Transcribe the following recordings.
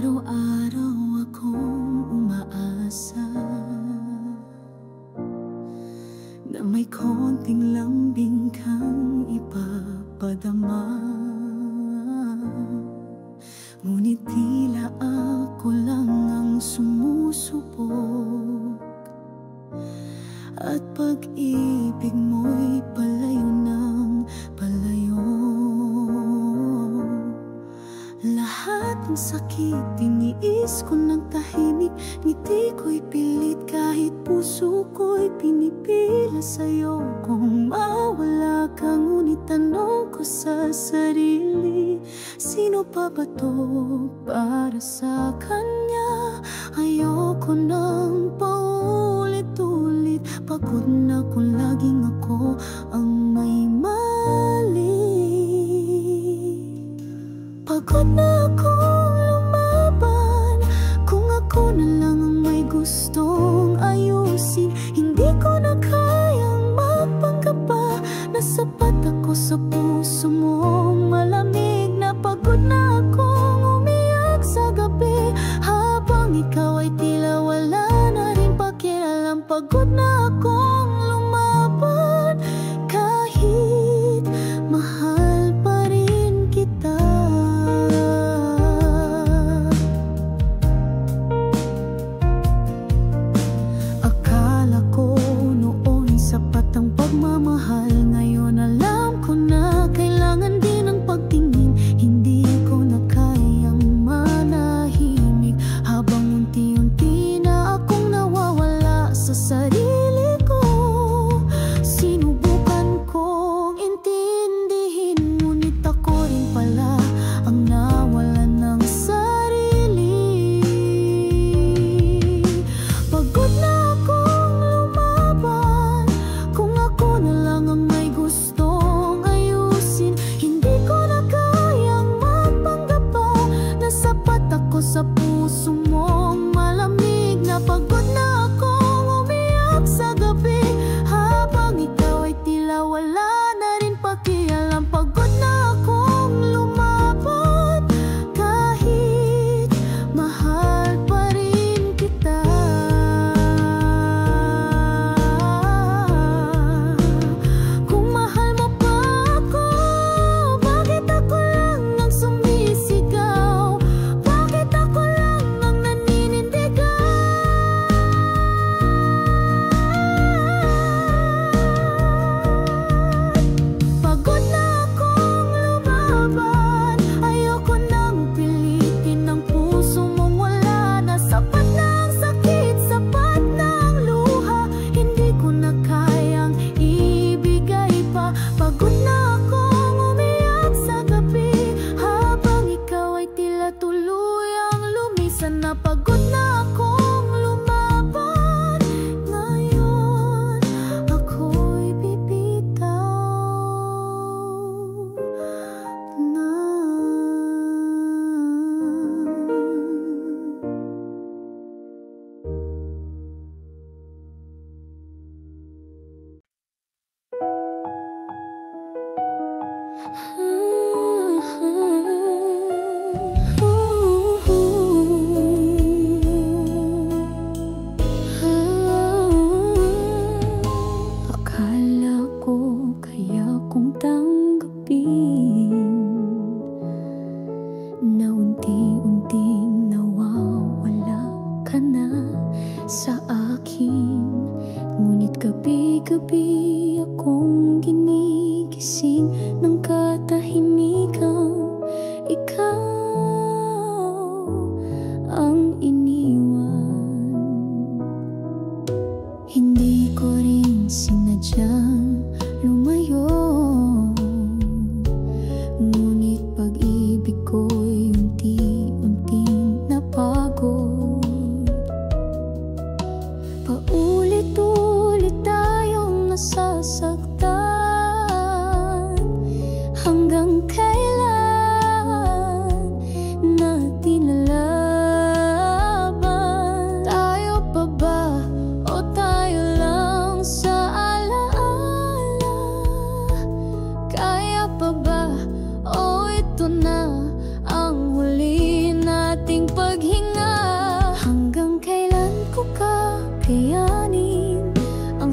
Araw-araw akong umaasa na may konting lambing kang ipapadama. Ngunit tila ako lang ang sumusubok, at pag-ibig mo'y palayo ng palayo. Lahat ng sakit tiniis ko ng tahimik, ngiti ko'y pilit kahit puso ko'y pinipila sa'yo. Kung mawala ka, ngunit tanong ko sa sarili, sino pa ba to para sa kanya? Ayoko nang paulit-ulit, pagod na kung laging ako ang may mali. Pagod na akong lumaban, kung ako na lang ang may gustong ayusin. Hindi ko na kayang magpanggap pa na sapat ako sa puso mo. Malamig na pagod na akong umiyak sa gabi, habang ikaw ay tila wala na rin pakialam. Pagod na akong lumaban, kahit mahal pa rin kita. Akala ko noon sapat ang pagmamahal, ngayon alam ko na kailangan din ng pagtingin. Hindi ko na kayang manahimik, habang unti-unti na akong nawawala sa sarili ko. Sinubukan kong intindihin, ngunit ako rin pala ang nawalan ng sarili. Pagod na akong lumaban, kung ako na lang ang may gustong ayusin. Hindi ko na kayang magpanggap pa na sapat ako sa puso mo. Malamig na pagod na akong umiyak sa gabi, habang ikaw ay tila wala na rin pakialam. Pagod na akong lumaban, kahit mahal pa rin kita. Kung mahal mo pa ako, bakit ako lang ang sumisigaw? Bakit ako lang ang naninindigan? Pagod na akong lumaban, ayoko nang pilitin ang puso mong wala na. Sapat na ang sakit, sapat na ang luha, hindi ko na kayang ibigay pa. Pagod na akong umiyak sa gabi, habang ikaw ay tila tuluyang lumisan na. Pagod na akong lumaban, ngayon ako'y bibitaw na.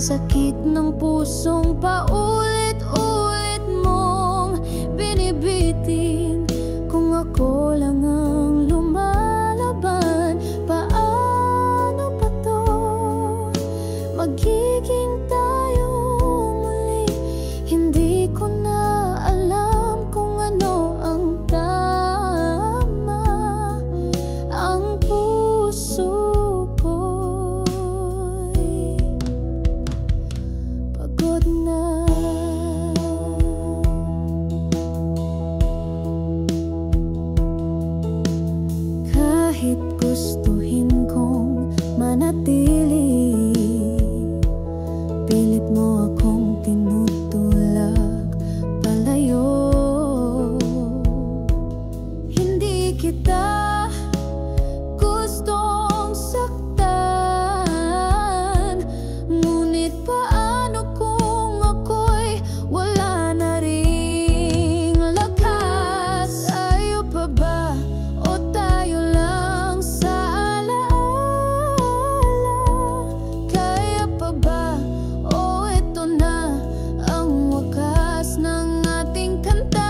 sakit ng pusong paulit-ulit mong binibitin. Kung ako lang ang lumalaban, paano pa to? Magiging tayo muli. Hindi ko na alam kung ano ang tama. Ang puso ko'y pagod na. Kahit gustuhin kong manatili, pilit mo akong tinutulak palayo. Hindi kita gustong saktan, ngunit paano kung ako'y wala na ring lakas? Tayo pa ba o tayo lang sa alaala? Kaya pa ba o ito na ang wakas ng ating kanta?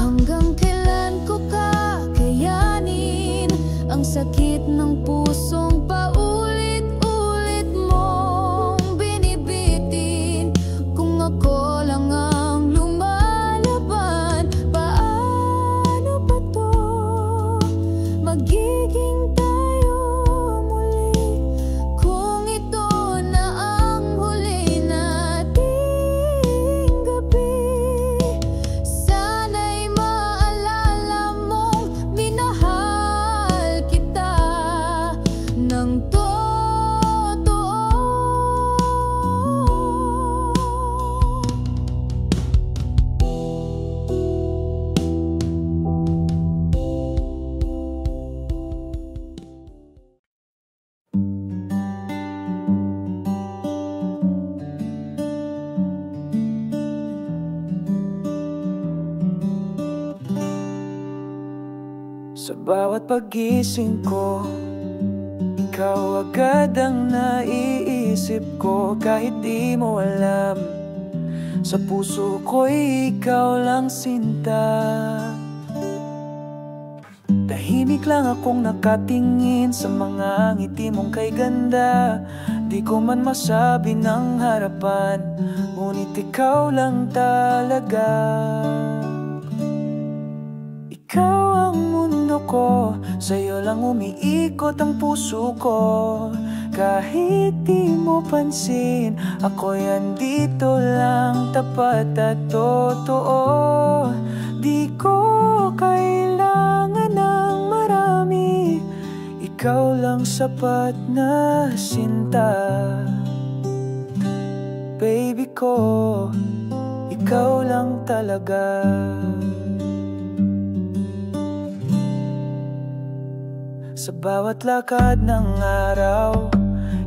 Hanggang kailan ko kakayanin ang sakit ng pusong paulit-ulit mong binibitin? Kung ako lang ang lumalaban, paano pa to? Magiging tayo muli. Kung ito na ang huli nating gabi, sana'y maalala mong minahal kita ng totoo. Sa bawat pagising ko, ikaw agad ang naiisip ko. Kahit di mo alam, sa puso ko'y ikaw lang sinta. Tahimik lang akong nakatingin sa mga ngiti mong kay ganda. Di ko man masabi ng harapan, ngunit ikaw lang talaga. Ikaw ang mundo ko, sa'yo lang umiikot ang puso ko. Kahit di mo pansin, ako'y andito lang, tapat at totoo. Di ko kailangan ng marami, ikaw lang sapat na sinta. Baby ko, ikaw lang talaga. Sa bawat lakad ng araw,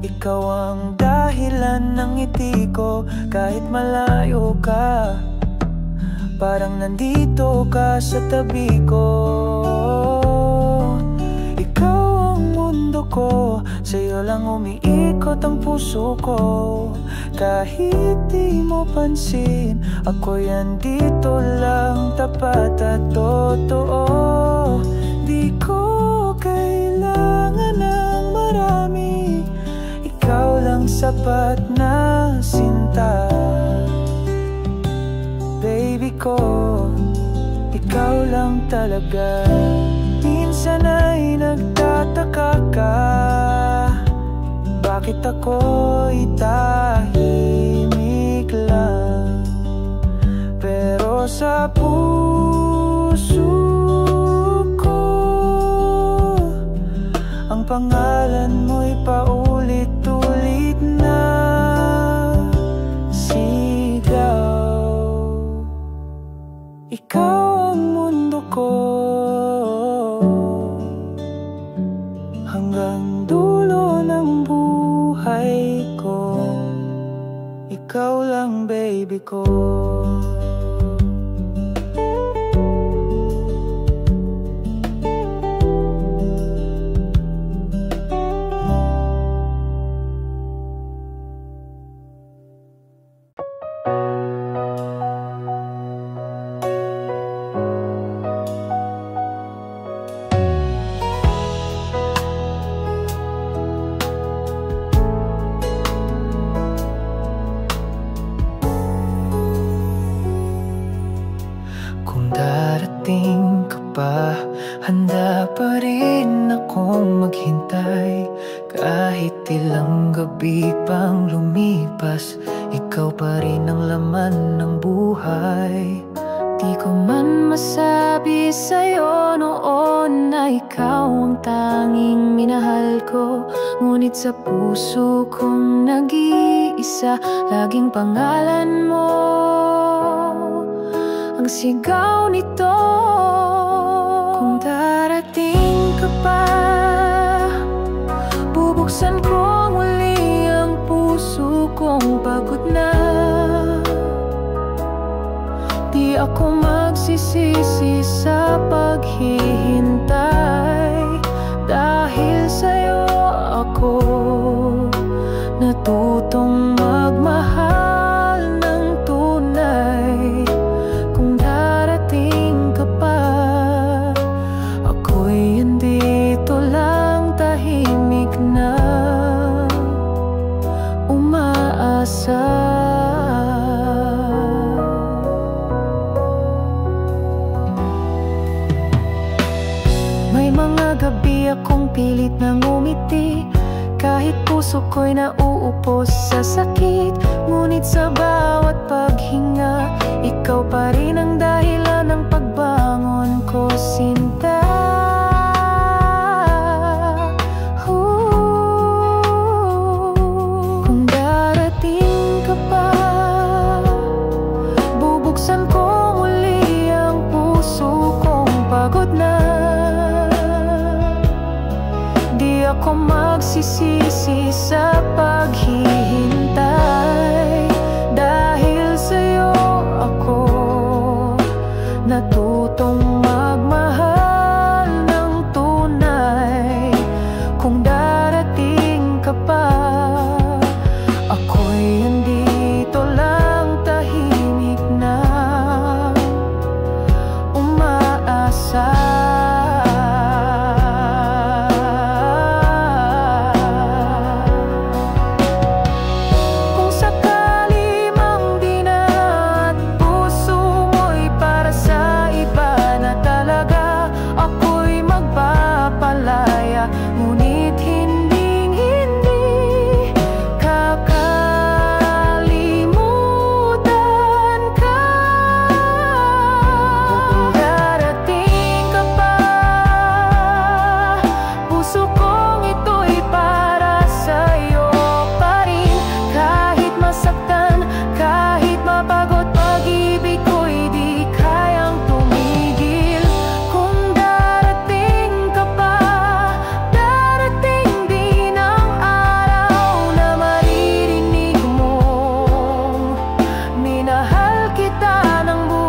ikaw ang dahilan ng ngiti ko. Kahit malayo ka, parang nandito ka sa tabi ko. Ikaw ang mundo ko, sa'yo lang umiikot ang puso ko. Kahit di mo pansin, ako'y andito lang, tapat at totoo. Di ko kailangan ng marami, ikaw lang sapat na sinta. Baby ko, ikaw lang talaga. Minsan ay nagtataka ka, bakit ako'y tahimik lang? Pero sa puso ang pangalan mo'y paulit-ulit na sigaw. Ikaw ang mundo ko, hanggang dulo ng buhay ko. Ikaw lang, baby ko. akong maghintay. Kahit ilang gabi pang lumipas, ikaw pa rin ang laman ng buhay. Di ko man masabi sa'yo noon na ikaw ang tanging minahal ko, ngunit sa puso kong nag-iisa, laging pangalan mo ang sigaw nito. Kung darating ka pa, bubuksan ko muli ang puso kong pagod na. Di ako magsisisi sa paghihintay, dahil sa'yo ako natutong magmahal ng tunay. Kung darating ka pa, ako'y andito lang, tahimik na umaasa. May mga gabi akong pilit na ngumiti, kahit puso ko'y nauupos sa sakit. Ngunit sa bawat paghinga, ikaw pa rin ang dahilan ng pagbangon ko, sinta. Kung darating ka pa, bubuksan ko muli ang puso kong pagod na. Di ako magsisisi sa paghihintay, dahil sa'yo ako natutong magmahal ng tunay. Kung darating ka pa, ako'y andito lang, tahimik na umaasa. Ngunit hinding-hindi kakalimutan ka. Kung darating ka pa, puso kong ito'y para sa'yo pa rin. Kahit masaktan, kahit mapagod, pag-ibig ko'y di kayang tumigil. Kung darating ka pa, minahal kita ng buo.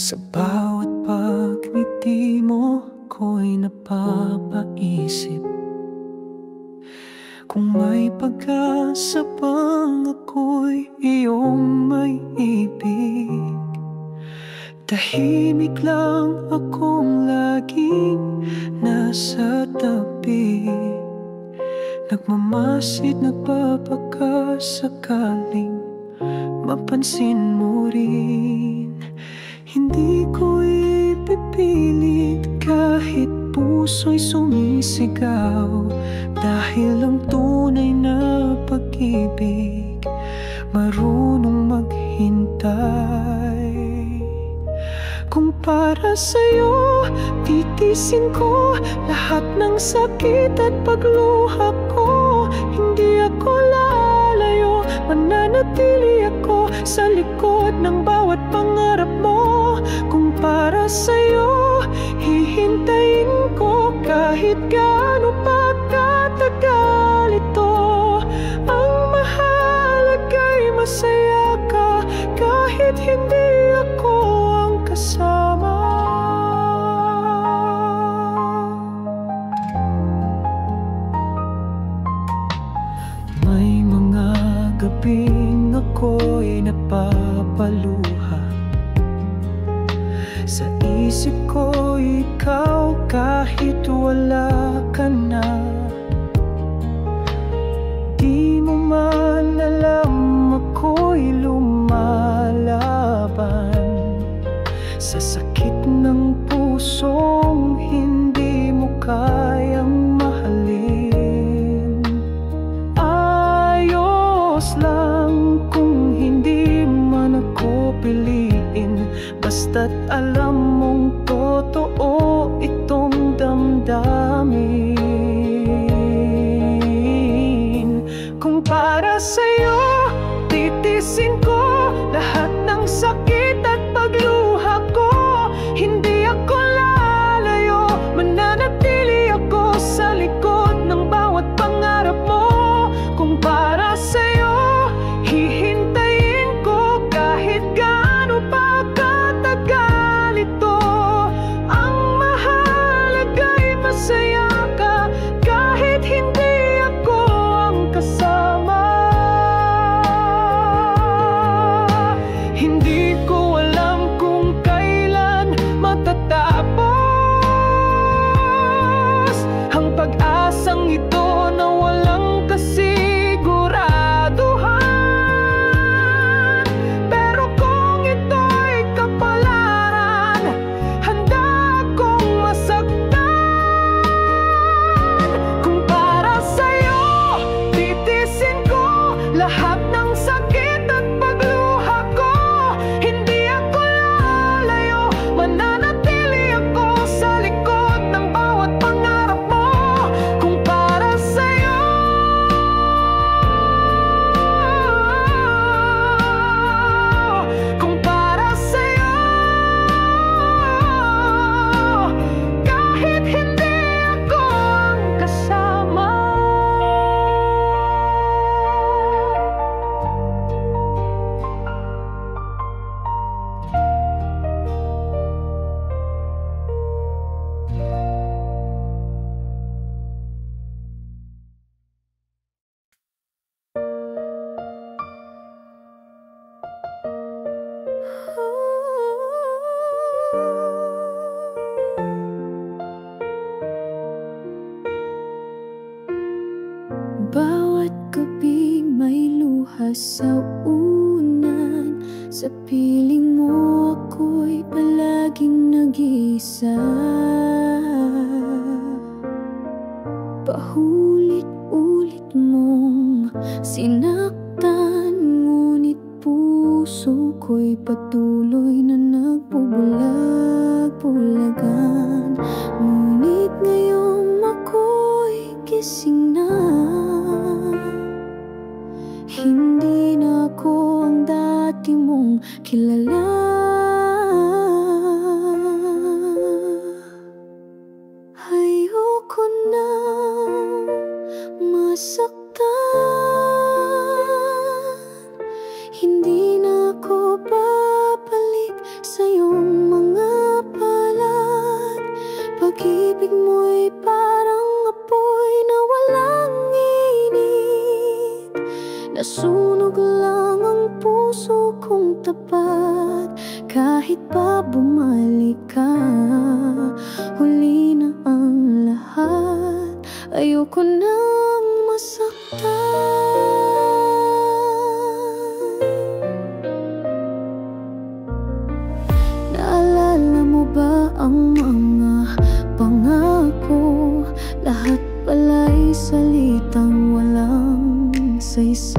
Sa bawat pagngiti mo, ako'y napapaisip kung may pag-asa pang ako'y iyong may ibig. Tahimik lang akong laging nasa tabi, nagmamasid, nagpapakasakaling mapansin mo rin. Hindi ko ipipilit kahit puso'y sumisigaw, dahil ang tunay na pag-ibig marunong maghintay. Kung para sa'yo, titisin ko lahat ng sakit at pagluha ko. sa likod ng bawat pangarap mo. Kung para sa'yo, hihintayin ko kahit gaano pa katagal ito. Ang mahalaga'y masaya ka kahit hindi ako ang kasama. May mga gabing ako'y napapaluha. Sa isip ko ikaw kahit wala ka na. Di mo man alam ako'y lumalaban sa sakit ng pusong hindi mo kayang mahalin. Ayos lang kung hindi man ako piliin, basta't alam mong totoo itong damdamin. Kung para sa'yo, titisin ko lahat ng sakit at pagluha ko. Hindi ako lalayo, mananatili ako sa likod ng bawat pangarap mo. Kung para sa'yo, hihintayin ko kahit gaano pa katagal ito. Ang mahalaga'y masaya ka kahit hindi ako ang kasama. Hindi ko alam kung kailan matatapos ang pag-asang ito na walang kasiguraduhan. Pero kung ito'y kapalaran, handa akong masaktan. Kung para sa'yo, titisin ko lahat ng sakit at pagluha ko. Hindi ako lalayo, mananatili ako sa likod ng bawat pangarap mo. Kung para sa'yo, kung para sa'yo, kahit hindi ako ang kasama. Bawat gabing may luha sa unan. Sa piling mo ako'y palaging nag-iisa. Paulit-ulit mong sinaktan, ngunit puso ko'y patuloy na nagbubulag-bulagan. Ngunit ngayong ako'y gising na, hindi na ako ang dati mong kilala. Ayoko na masaktan, hindi na ako babalik sa iyong mga palad. Pag-ibig mo'y parang apoy na walang init. Nasunog lang ang puso kong tapat. Kahit pa bumalik ka, huli na ang lahat. Ayoko nang masaktan. Naalala mo ba ang mga pangako? Lahat pala'y salitang walang saysay.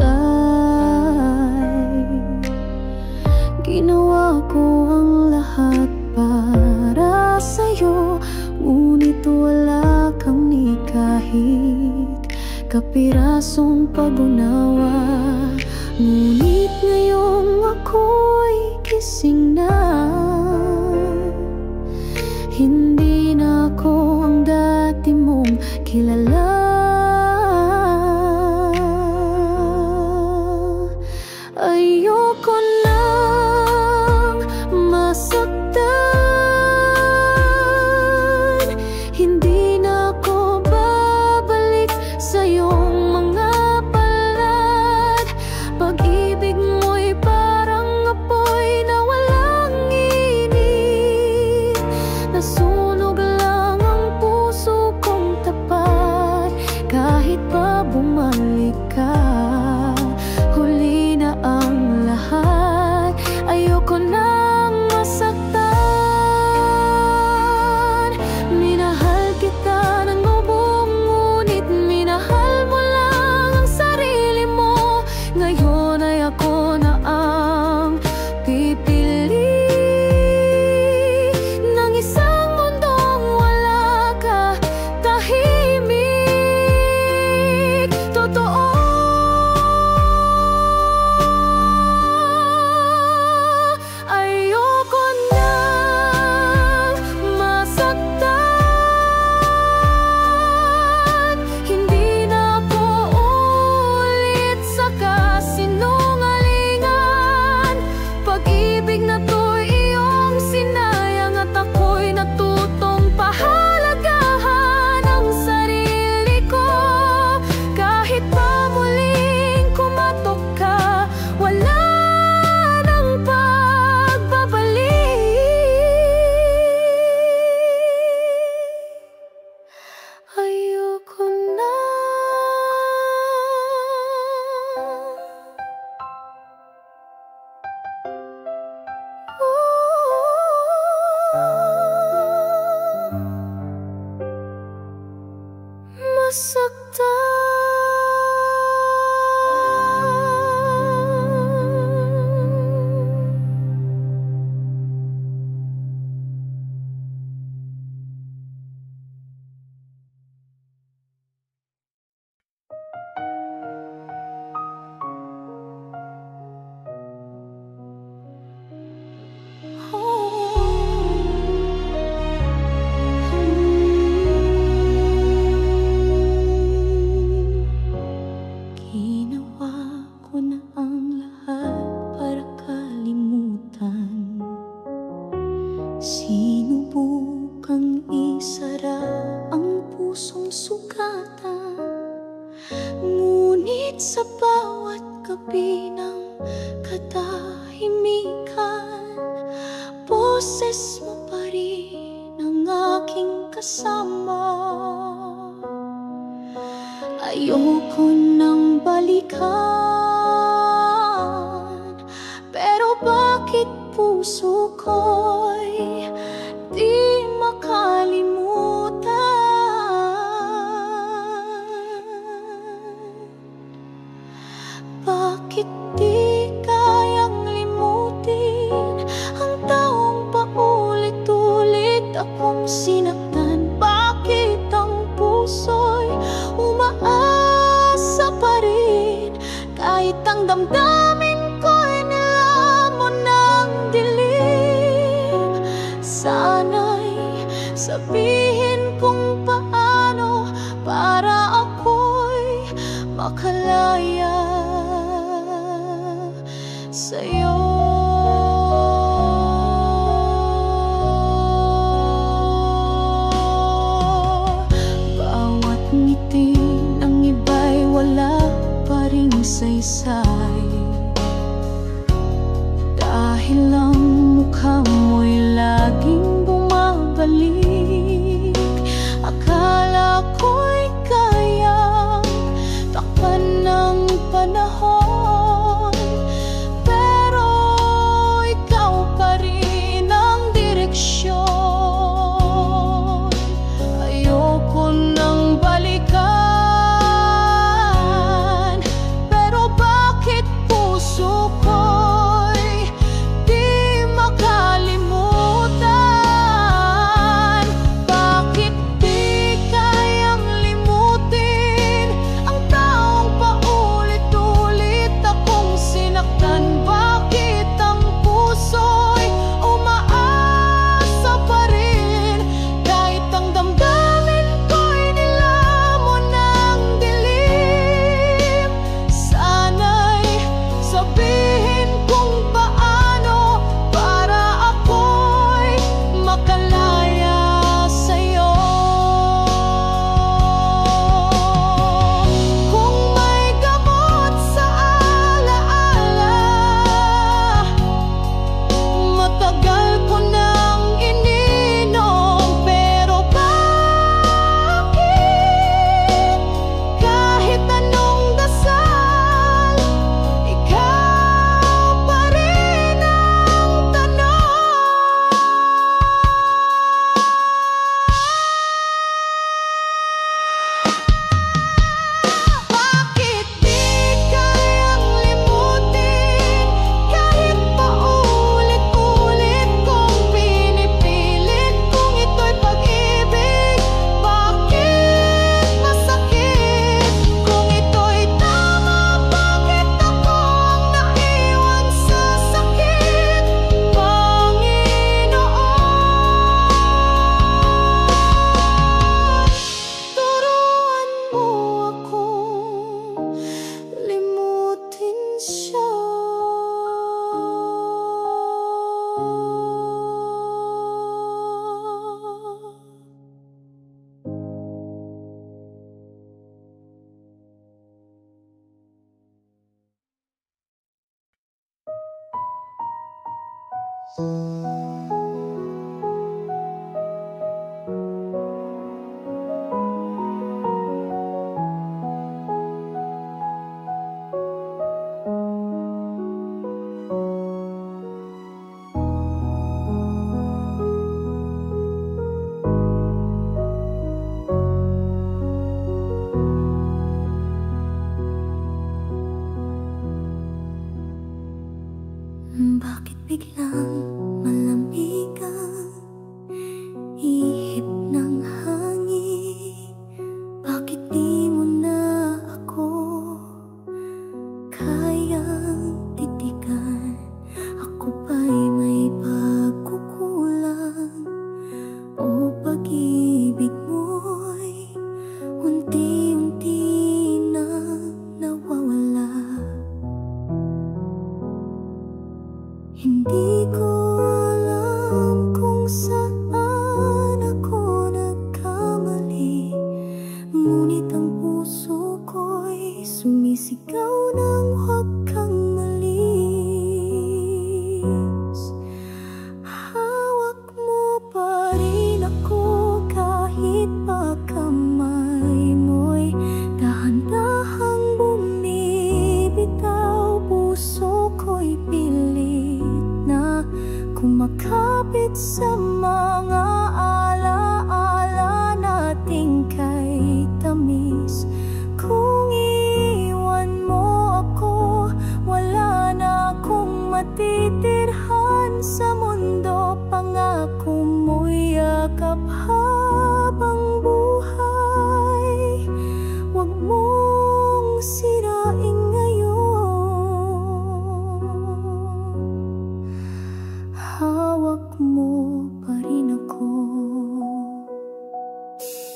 Ginawa ko ang lahat para sa'yo, ngunit wala kang ni kahit kapirasong pag-unawa. Ngunit ngayong ako'y gising na, hindi na ako ang dati mong kilala. Ayoko nang masaktan, hindi na ako babalik sa iyong mga palad. Pag-ibig mo'y parang apoy na walang init, nasunog lang ang puso kong tapat. Kahit pa bumalik ka, huli na ang lahat. Ayoko nang masaktan. Minahal kita ng lubong, ngunit minahal mo lang ang sarili mo. Ngayon ay ako na ang pipili ng isang mundong wala ka, tahimik, totoo. Ayoko nang masaktan, hindi na ako ulit sa kasinungalingan. Pag-ibig na to'y iyong sinayang at ako'y natutong pahalagahan ang sarili ko. Kahit pa muling kumatok ka, wala nang pagbabalik. Ayoko na. Ginawa ko na ang lahat para kalimutan. Sinubukang isara ang pusong sugatan, ngunit sa bawat gabi ng katahimikan, boses mo pa rin ang aking kasama. Ayoko nang balikan, pero bakit puso ko'y di makalimutan? Bakit di kayang limutin ang taong paulit-ulit akong sinaktan? Bakit ang puso'y umaasa pa rin kahit ang damdamin ko'y nilamon ng dilim? Sana'y sabihin kung paano para ako'y makalaya sa'yo. Bawat ngiti ng iba'y wala pa ring saysay, dahil ang mukha mo'y laging bumabalik. Akala ko'y kayang takpan ng panahon, pero ikaw pa rin ang direksyon. Ayoko nang balikan, pero bakit puso ko'y di makalimutan? Bakit di kaya Bakit biglang malamig ang ihip ng hangin? Bakit di mo na ako kayang titigan? Ako ba'y may pagkukulang? O pag-ibig mo'y unti-unti nang nawawala? Hindi ko alam kung saan ako nagkamali, ngunit ang puso ko'y sumisigaw ng huwag kang malis. Hawak mo pa rin ako kahit pa kamay mo'y dahan-dahang bumibitaw. Puso ko'y pilit na kumakapit sa mga alaala nating kay tamis. Kung iwan mo ako, wala na akong matitirhan sa mundo. Pangako mo'y yakap habang buhay, huwag mong sirain ngayon. Hawak mo pa rin ako.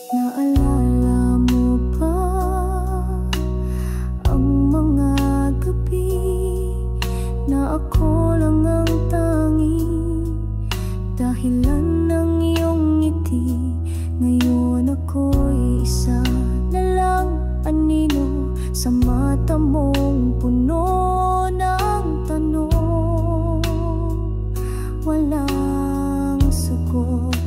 Naalala mo ba ang mga gabi na ako lang ang tanging dahilan ng iyong ngiti? Ngayon ako'y isa na lang anino sa mata mong puno ng tanong, walang sagot.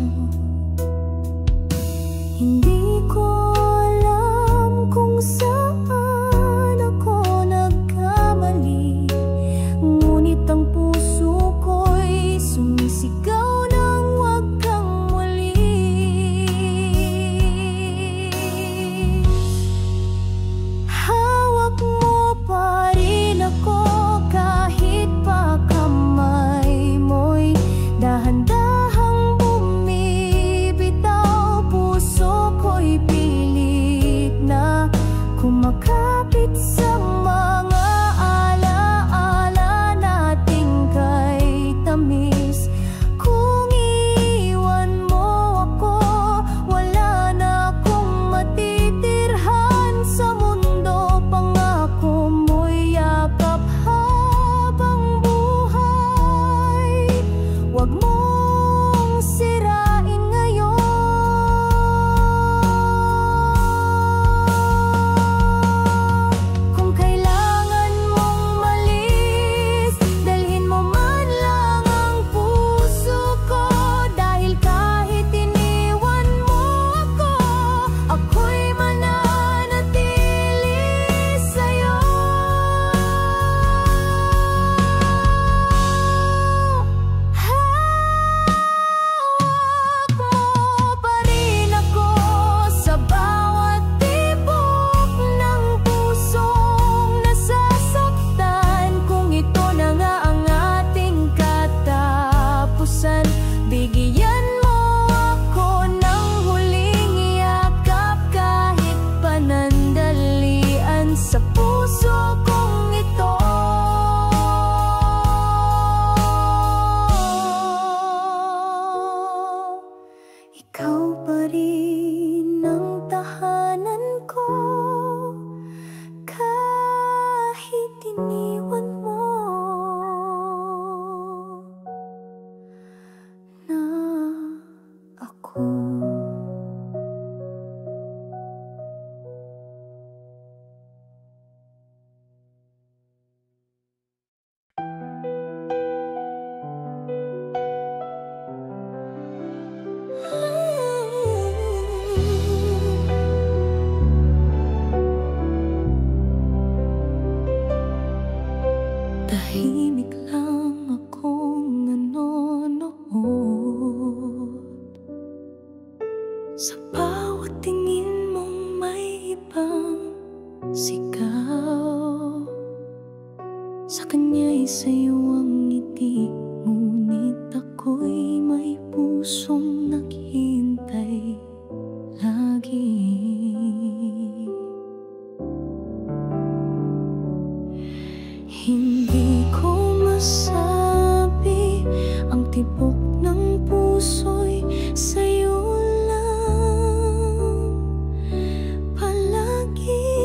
Hindi ko alam kung saan ako nagkamali, ngunit ang puso ko'y sumisigaw ng huwag kang umalis. Hawak mo pa rin ako kahit pa kamay mo'y dahan tahimik lang akong nanonood. Sa bawat tingin mong may ibang sigaw. Sa kanya'y sa'yo ang ngiti, ngunit ako'y may pusong naghihintay lagi. Hindi ko masabi ang tibok ng puso'y sa'yo lang palagi.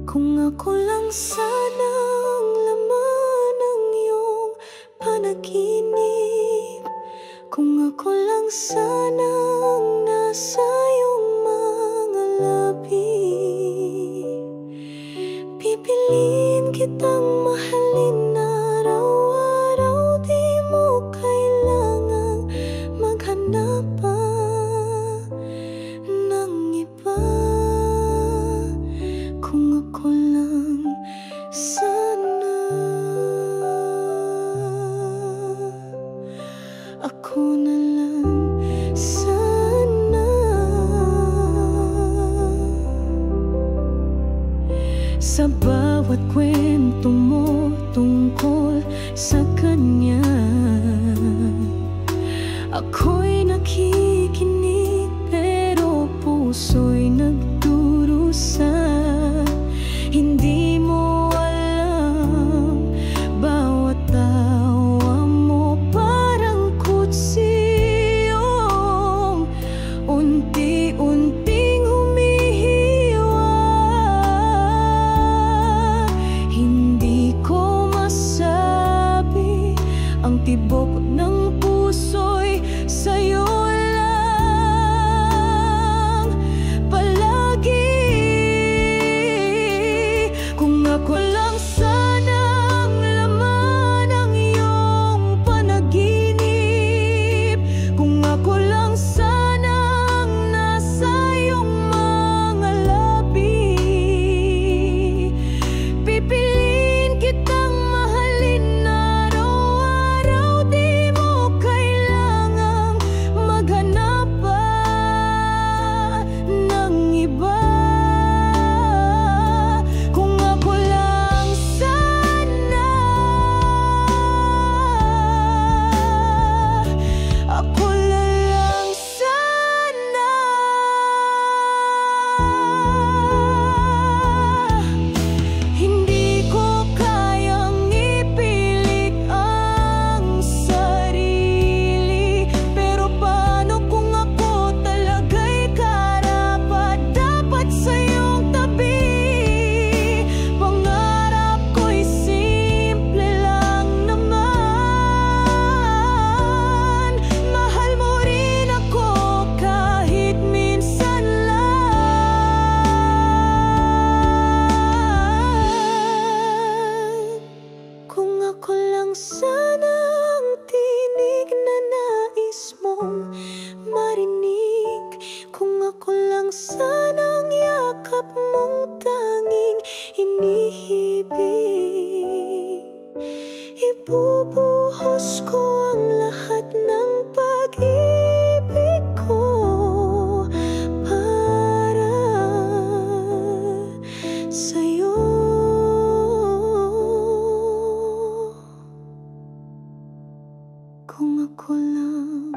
Kung ako lang sana ang laman ng iyong panaginip, kung ako lang sana ang nasa iyong mga labi, pipiliin kitang mahalin araw-araw. Di mo kailangang maghanap pa ng iba. Kung ako lang sana, ako na lang sana. Sa bawat kwento mo tungkol sa kanya, ako'y nakikinig pero puso'y nagdurusa. Hindi mo alam, bawat tawa mo parang kutsiyong unti-unting humihiwa. Hindi ko masabi ang tibok ng puso'y sa'yo lang palagi. Kung ako lang sana ang laman ng iyong panaginip, kung ako lang sana ang nasa iyong mga labi, pipiliin kitang mahalin araw-araw. Di mo kailangang maghanap pa ng iba. Kung ako lang sana, ako lang sana. Hindi ko kayang ipilit ang sarili, pero paano kung ako talaga'y karapat-dapat sa iyong tabi? Pangarap ko'y simple lang naman, mahal mo rin ako kahit minsan lang. Kung ako lang sana ang tinig na nais mong marinig, kung ako lang sana ang yakap mong tanging iniibig, ibubuhos ko ang lahat ng pag-ibig ko para sa'yo. Kung ako lang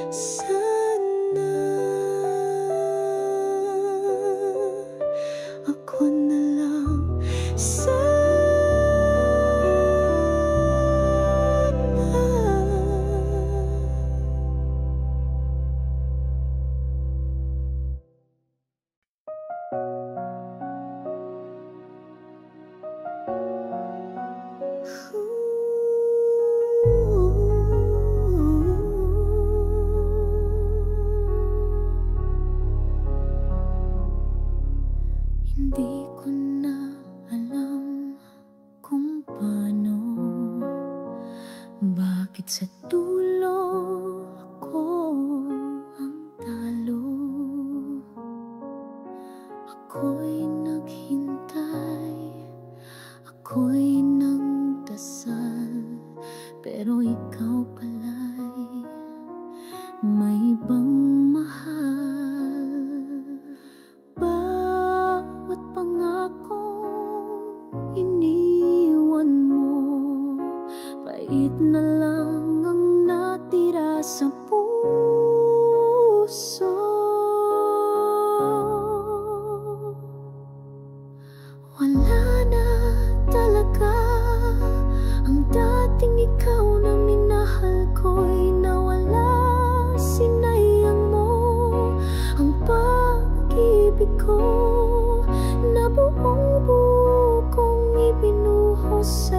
sana, ako na lang hindi ko na alam kung paano, bakit sa dulo ako ang talo. Ako'y naghintay, ako'y akong iniwan mo. Pait na lang ang natira sa puso. Wala na talaga ang dating ikaw na minahal ko'y nawala. Sinayang mo ang pag-ibig ko na buong buo kong ibinuhos sa